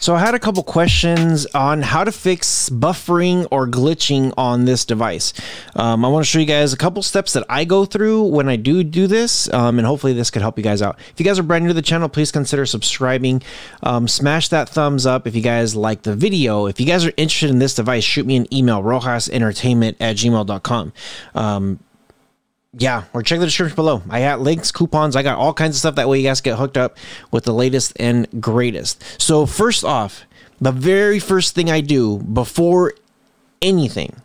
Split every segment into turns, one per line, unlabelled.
So I had a couple questions on how to fix buffering or glitching on this device. I want to show you guys a couple steps that I go through when I do this, and hopefully this could help you guys out. If you guys are brand new to the channel, please consider subscribing. Smash that thumbs up if you guys like the video. If you guys are interested in this device, shoot me an email, rohasentertainment@gmail.com. Yeah, or check the description below. I got links, coupons, I got all kinds of stuff. That way you guys get hooked up with the latest and greatest. So first off, the very first thing I do before anything,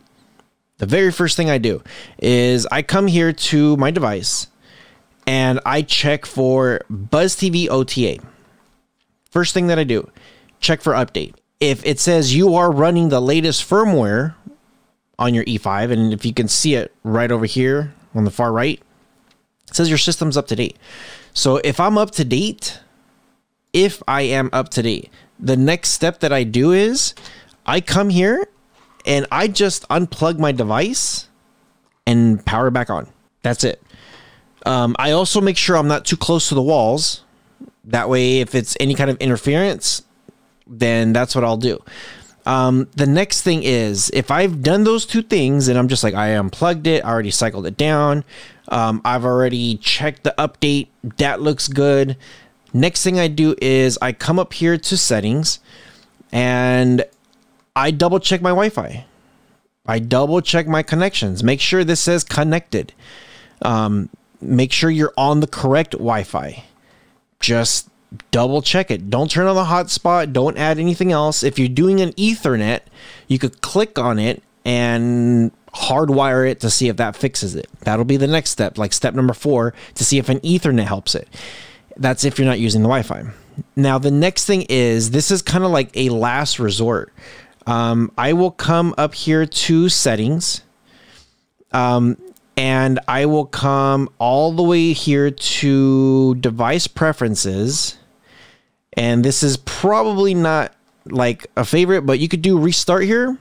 the very first thing I do is I come here to my device and I check for Buzztv OTA. First thing that I do, check for update. If it says you are running the latest firmware on your E5, and if you can see it right over here on the far right, it says your system's up to date. So if I'm up to date, the next step that I do is I come here and I just unplug my device and power it back on. That's it. I also make sure I'm not too close to the walls. That way, if it's any kind of interference, then that's what I'll do. The next thing is, if I've done those two things and I'm just like, I unplugged it, I already cycled it down, I've already checked the update, that looks good. Next thing I do is I come up here to settings and I double check my Wi-Fi. I double check my connections. Make sure this says connected. Make sure you're on the correct Wi-Fi. Just double check it. Don't turn on the hotspot. Don't add anything else. If you're doing an Ethernet, you could click on it and hardwire it to see if that fixes it. That'll be the next step, like step number 4, to see if an Ethernet helps it. That's if you're not using the Wi-Fi. Now, the next thing is, this is kind of like a last resort. I will come up here to settings, and I will come all the way here to device preferences. And this is probably not like a favorite, but you could do restart here,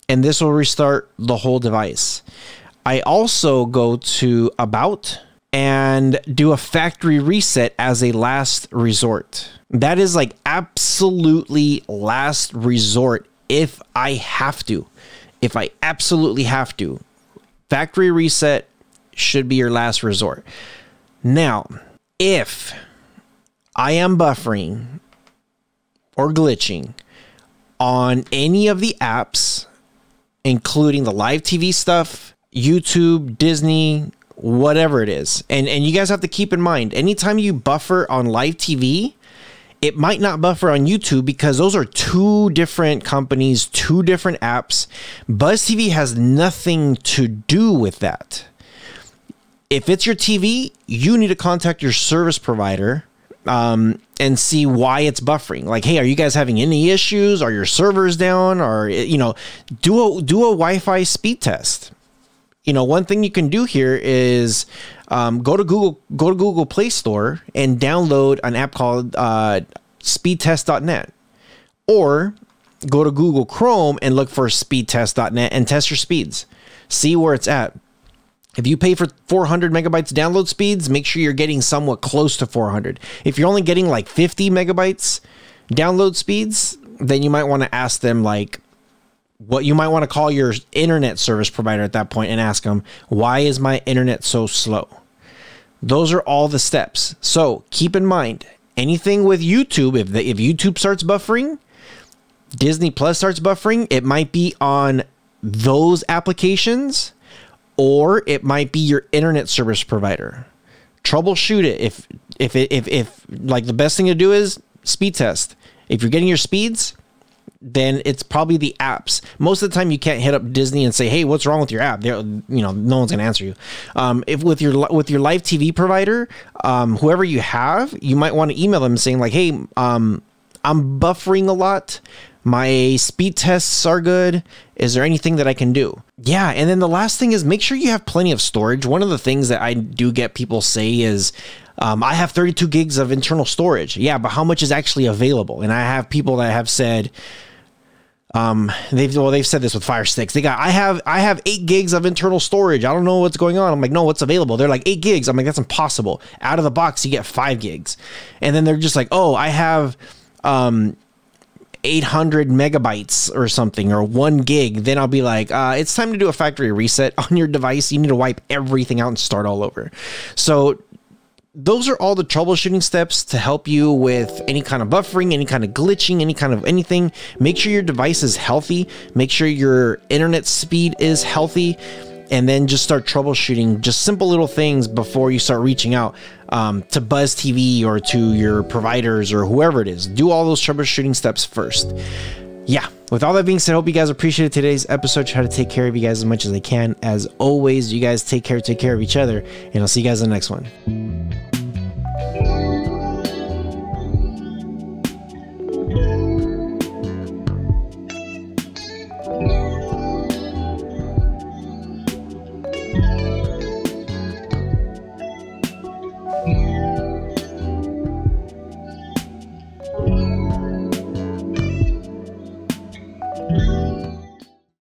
and this will restart the whole device. I also go to about and do a factory reset as a last resort. That is like absolutely last resort if I have to. If I absolutely have to. Factory reset should be your last resort. Now, if I am buffering or glitching on any of the apps, including the live TV stuff, YouTube, Disney, whatever it is, and you guys have to keep in mind, anytime you buffer on live TV, it might not buffer on YouTube because those are two different companies, two different apps. Buzztv has nothing to do with that. If it's your TV, you need to contact your service provider and see why it's buffering. Like, hey, are you guys having any issues? Are your servers down? Or, you know, do a Wi-Fi speed test. You know, one thing you can do here is go to Google Play Store and download an app called speedtest.net, or go to Google Chrome and look for speedtest.net and test your speeds. See where it's at. If you pay for 400 megabytes download speeds, make sure you're getting somewhat close to 400. If you're only getting like 50 megabytes download speeds, then you might want to ask them, like, what you might want to call your internet service provider at that point and ask them, why is my internet so slow? Those are all the steps. So keep in mind, anything with YouTube, if YouTube starts buffering, Disney Plus starts buffering, it might be on those applications, or it might be your internet service provider. Troubleshoot it. If like, the best thing to do is speed test. If you're getting your speeds, then it's probably the apps. Most of the time, you can't hit up Disney and say, "Hey, what's wrong with your app?" They're, you know, no one's gonna answer you. If with your live TV provider, whoever you have, you might want to email them saying, like, "Hey, I'm buffering a lot. My speed tests are good. Is there anything that I can do?" Yeah, and then the last thing is, make sure you have plenty of storage. One of the things that I do get people say is, I have 32 gigs of internal storage. Yeah, but how much is actually available? And I have people that have said, they've said this with Fire Sticks. I have 8 gigs of internal storage. I don't know what's going on. I'm like, no, what's available? They're like, 8 gigs. I'm like, that's impossible. Out of the box, you get 5 gigs. And then they're just like, oh, I have 800 megabytes or something, or 1 gig, then I'll be like, it's time to do a factory reset on your device. You need to wipe everything out and start all over. So those are all the troubleshooting steps to help you with any kind of buffering, any kind of glitching, any kind of anything. Make sure your device is healthy. Make sure your internet speed is healthy. And then just start troubleshooting just simple little things before you start reaching out to Buzztv or to your providers or whoever it is. Do all those troubleshooting steps first. Yeah, with all that being said, I hope you guys appreciated today's episode. Try to take care of you guys as much as I can. As always, you guys take care of each other, and I'll see you guys in the next one.